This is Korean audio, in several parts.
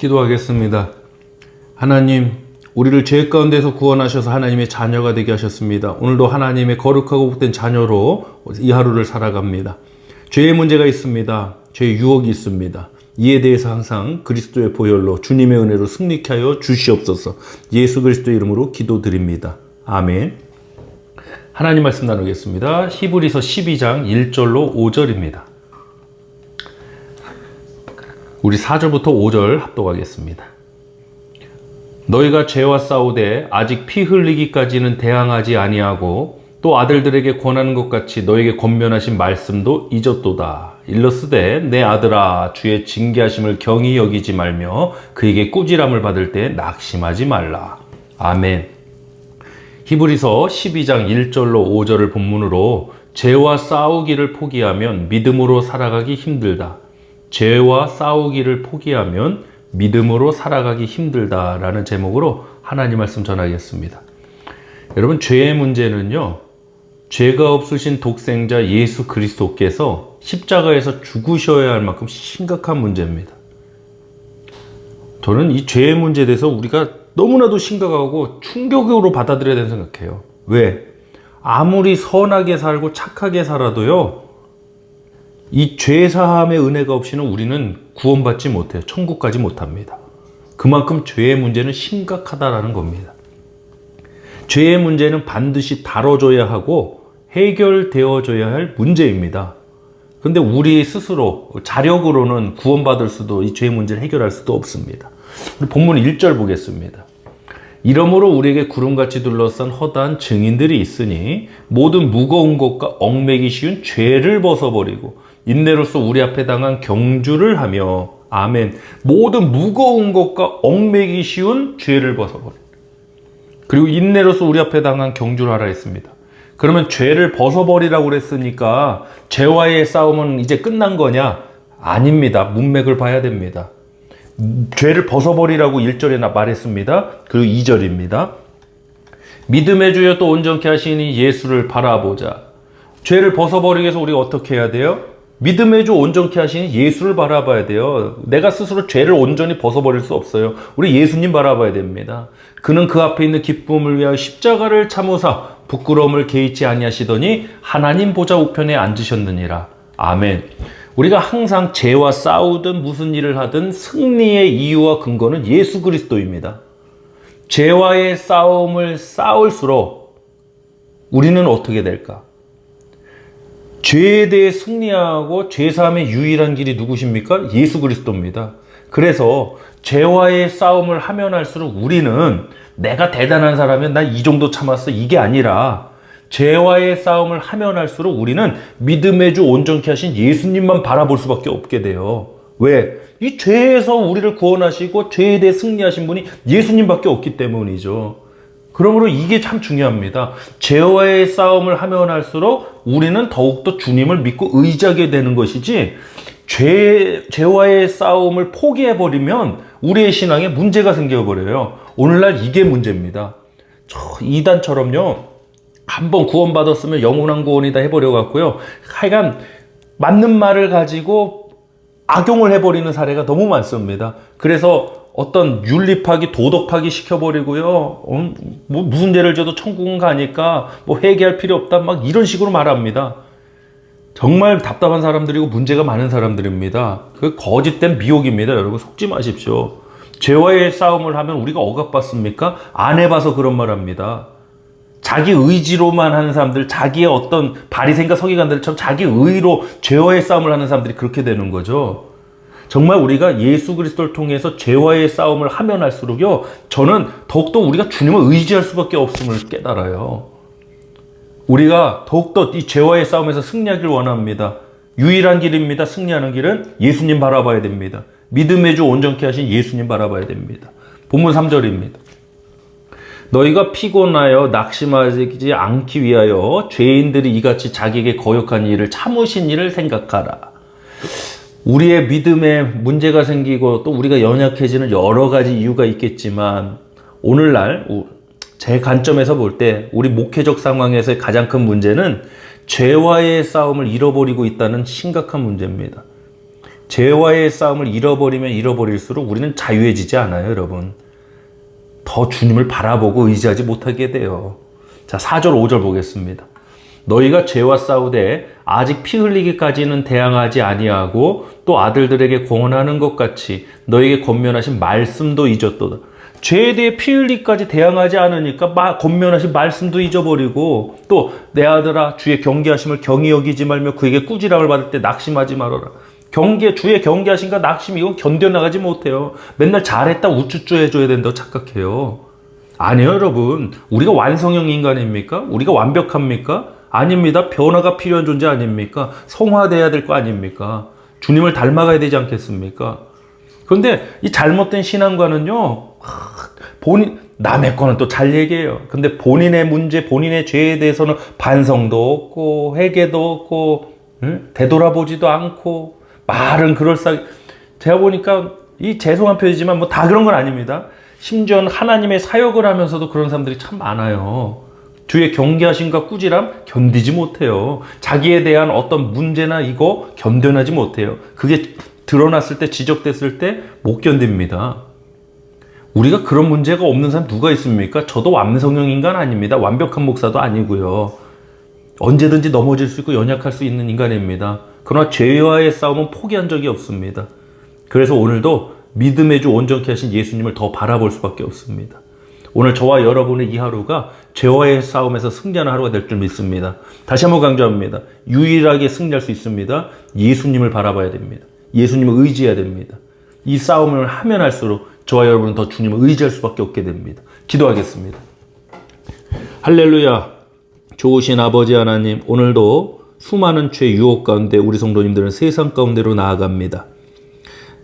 기도하겠습니다. 하나님, 우리를 죄 가운데서 구원하셔서 하나님의 자녀가 되게 하셨습니다. 오늘도 하나님의 거룩하고 복된 자녀로 이 하루를 살아갑니다. 죄의 문제가 있습니다. 죄의 유혹이 있습니다. 이에 대해서 항상 그리스도의 보혈로 주님의 은혜로 승리케 하여 주시옵소서. 예수 그리스도의 이름으로 기도드립니다. 아멘. 하나님 말씀 나누겠습니다. 히브리서 12장 1절로 5절입니다. 우리 4절부터 5절 합독하겠습니다. 너희가 죄와 싸우되 아직 피 흘리기까지는 대항하지 아니하고 또 아들들에게 권하는 것 같이 너에게 권면하신 말씀도 잊었도다. 일러스되 내 아들아 주의 징계하심을 경히 여기지 말며 그에게 꾸지람을 받을 때 낙심하지 말라. 아멘. 히브리서 12장 1절로 5절을 본문으로 죄와 싸우기를 포기하면 믿음으로 살아가기 힘들다. 죄와 싸우기를 포기하면 믿음으로 살아가기 힘들다라는 제목으로 하나님 말씀 전하겠습니다. 여러분, 죄의 문제는요, 죄가 없으신 독생자 예수 그리스도께서 십자가에서 죽으셔야 할 만큼 심각한 문제입니다. 저는 이 죄의 문제에 대해서 우리가 너무나도 심각하고 충격으로 받아들여야 된다고 생각해요. 왜? 아무리 선하게 살고 착하게 살아도요, 이 죄사함의 은혜가 없이는 우리는 구원받지 못해요. 천국 가지 못합니다. 그만큼 죄의 문제는 심각하다라는 겁니다. 죄의 문제는 반드시 다뤄줘야 하고 해결되어줘야 할 문제입니다. 근데 우리 스스로 자력으로는 구원받을 수도 이 죄의 문제를 해결할 수도 없습니다. 우리 본문 1절 보겠습니다. 이러므로 우리에게 구름같이 둘러싼 허다한 증인들이 있으니 모든 무거운 것과 얽매기 쉬운 죄를 벗어버리고 인내로서 우리 앞에 당한 경주를 하며 아멘. 모든 무거운 것과 얽매기 쉬운 죄를 벗어버리고 그리고 인내로서 우리 앞에 당한 경주를 하라 했습니다. 그러면 죄를 벗어버리라고 그랬으니까 죄와의 싸움은 이제 끝난 거냐? 아닙니다. 문맥을 봐야 됩니다. 죄를 벗어버리라고 1절에 말했습니다. 그리고 2절입니다. 믿음의 주여 또 온전케 하시니 예수를 바라보자. 죄를 벗어버리기 위해서 우리가 어떻게 해야 돼요? 믿음의 주 온전케 하시니 예수를 바라봐야 돼요. 내가 스스로 죄를 온전히 벗어버릴 수 없어요. 우리 예수님 바라봐야 됩니다. 그는 그 앞에 있는 기쁨을 위하여 십자가를 참으사 부끄러움을 개의치 아니하시더니 하나님 보좌 우편에 앉으셨느니라. 아멘. 우리가 항상 죄와 싸우든 무슨 일을 하든 승리의 이유와 근거는 예수 그리스도입니다. 죄와의 싸움을 싸울수록 우리는 어떻게 될까? 죄에 대해 승리하고 죄사함의 유일한 길이 누구십니까? 예수 그리스도입니다. 그래서 죄와의 싸움을 하면 할수록 우리는 내가 대단한 사람이면 나 이 정도 참았어 이게 아니라 죄와의 싸움을 하면 할수록 우리는 믿음의 주 온전케 하신 예수님만 바라볼 수밖에 없게 돼요. 왜? 이 죄에서 우리를 구원하시고 죄에 대해 승리하신 분이 예수님밖에 없기 때문이죠. 그러므로 이게 참 중요합니다. 죄와의 싸움을 하면 할수록 우리는 더욱더 주님을 믿고 의지하게 되는 것이지 죄와의 싸움을 포기해버리면 우리의 신앙에 문제가 생겨버려요. 오늘날 이게 문제입니다. 이단처럼요. 한번 구원받았으면 영원한 구원이다 해버려 갖고요. 하여간 맞는 말을 가지고 악용을 해버리는 사례가 너무 많습니다. 그래서 어떤 윤리 파기, 도덕 파기 시켜버리고요. 뭐 무슨 죄를 져도 천국은 가니까 뭐 회개할 필요 없다. 막 이런 식으로 말합니다. 정말 답답한 사람들이고 문제가 많은 사람들입니다. 그 거짓된 미혹입니다. 여러분 속지 마십시오. 죄와의 싸움을 하면 우리가 억압받습니까? 안 해봐서 그런 말 합니다. 자기 의지로만 하는 사람들, 자기의 어떤 바리새인과 서기관들처럼 자기 의로 죄와의 싸움을 하는 사람들이 그렇게 되는 거죠. 정말 우리가 예수 그리스도를 통해서 죄와의 싸움을 하면 할수록요, 저는 더욱더 우리가 주님을 의지할 수밖에 없음을 깨달아요. 우리가 더욱더 이 죄와의 싸움에서 승리하길 원합니다. 유일한 길입니다. 승리하는 길은 예수님 바라봐야 됩니다. 믿음의 주 온전케 하신 예수님 바라봐야 됩니다. 본문 3절입니다. 너희가 피곤하여 낙심하지 않기 위하여 죄인들이 이같이 자기에게 거역한 일을 참으신 일을 생각하라. 우리의 믿음에 문제가 생기고 또 우리가 연약해지는 여러 가지 이유가 있겠지만 오늘날 제 관점에서 볼 때 우리 목회적 상황에서의 가장 큰 문제는 죄와의 싸움을 잃어버리고 있다는 심각한 문제입니다. 죄와의 싸움을 잃어버리면 잃어버릴수록 우리는 자유해지지 않아요, 여러분. 더 주님을 바라보고 의지하지 못하게 돼요. 자, 4절, 5절 보겠습니다. 너희가 죄와 싸우되 아직 피 흘리기까지는 대항하지 아니하고 또 아들들에게 권하는 것 같이 너희에게 권면하신 말씀도 잊었도다. 죄에 대해 피 흘리기까지 대항하지 않으니까 권면하신 말씀도 잊어버리고 또 내 아들아 주의 경계하심을 경히 여기지 말며 그에게 꾸지람을 받을 때 낙심하지 말아라. 주의 경계하심과 낙심 이거 견뎌나가지 못해요. 맨날 잘했다 우쭈쭈 해줘야 된다고 착각해요. 아니요, 여러분. 우리가 완성형 인간입니까? 우리가 완벽합니까? 아닙니다. 변화가 필요한 존재 아닙니까? 성화돼야 될 거 아닙니까? 주님을 닮아가야 되지 않겠습니까? 그런데 이 잘못된 신앙과는요, 남의 거는 또 잘 얘기해요. 근데 본인의 문제, 본인의 죄에 대해서는 반성도 없고, 회개도 없고, 되돌아보지도 않고, 말은 그럴싸하게. 제가 보니까 이 죄송한 표현이지만 뭐 다 그런 건 아닙니다. 심지어는 하나님의 사역을 하면서도 그런 사람들이 참 많아요. 주의 경계하심과 꾸지람 견디지 못해요. 자기에 대한 어떤 문제나 이거 견뎌내지 못해요. 그게 드러났을 때, 지적됐을 때 못 견딥니다. 우리가 그런 문제가 없는 사람 누가 있습니까? 저도 완성형 인간 아닙니다. 완벽한 목사도 아니고요. 언제든지 넘어질 수 있고 연약할 수 있는 인간입니다. 그러나 죄와의 싸움은 포기한 적이 없습니다. 그래서 오늘도 믿음의 주 온전케 하신 예수님을 더 바라볼 수밖에 없습니다. 오늘 저와 여러분의 이 하루가 죄와의 싸움에서 승리하는 하루가 될 줄 믿습니다. 다시 한번 강조합니다. 유일하게 승리할 수 있습니다. 예수님을 바라봐야 됩니다. 예수님을 의지해야 됩니다. 이 싸움을 하면 할수록 저와 여러분은 더 주님을 의지할 수밖에 없게 됩니다. 기도하겠습니다. 할렐루야. 좋으신 아버지 하나님, 오늘도 수많은 죄 유혹 가운데 우리 성도님들은 세상 가운데로 나아갑니다.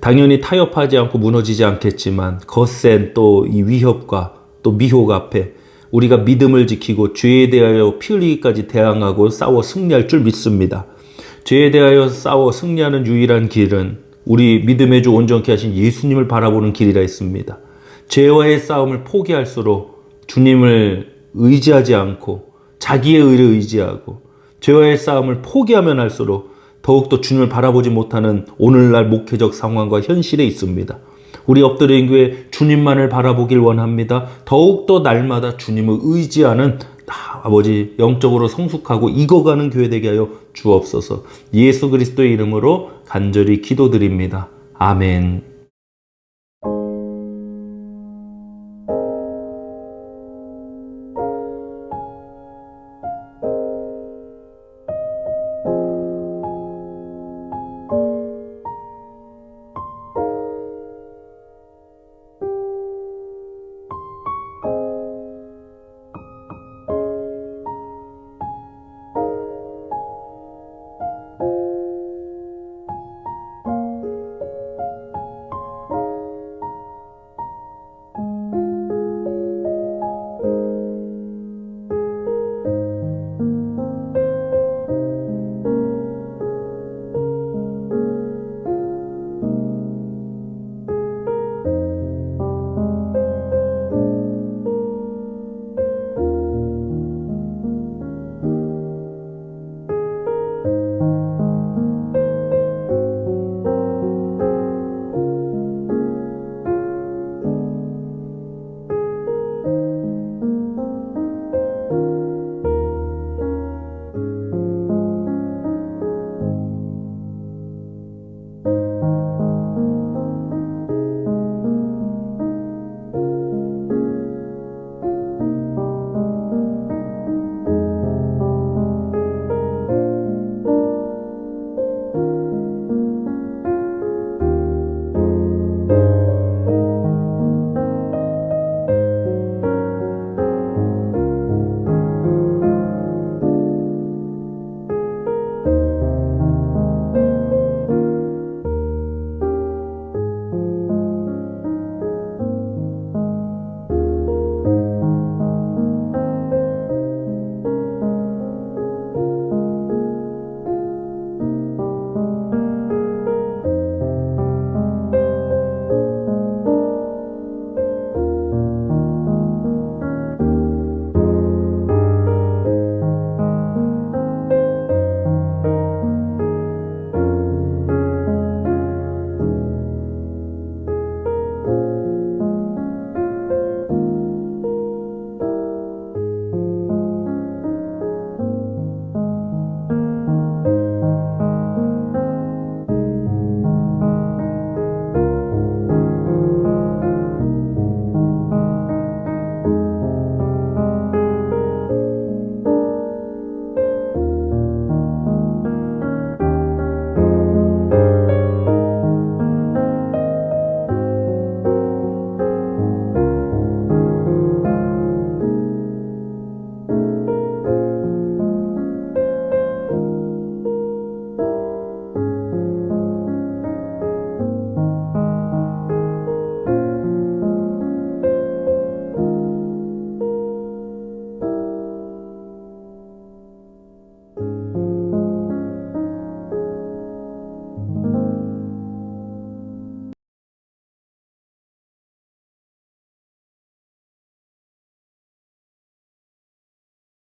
당연히 타협하지 않고 무너지지 않겠지만 거센 또 이 위협과 또 미혹 앞에 우리가 믿음을 지키고 죄에 대하여 피 흘리기까지 대항하고 싸워 승리할 줄 믿습니다. 죄에 대하여 싸워 승리하는 유일한 길은 우리 믿음의 주 온전케 하신 예수님을 바라보는 길이라 했습니다. 죄와의 싸움을 포기할수록 주님을 의지하지 않고 자기의 의를 의지하고 죄와의 싸움을 포기하면 할수록 더욱더 주님을 바라보지 못하는 오늘날 목회적 상황과 현실에 있습니다. 우리 엎드린 교회 주님만을 바라보길 원합니다. 더욱더 날마다 주님을 의지하는 아버지 영적으로 성숙하고 익어가는 교회 되게 하여 주옵소서. 예수 그리스도의 이름으로 간절히 기도드립니다. 아멘.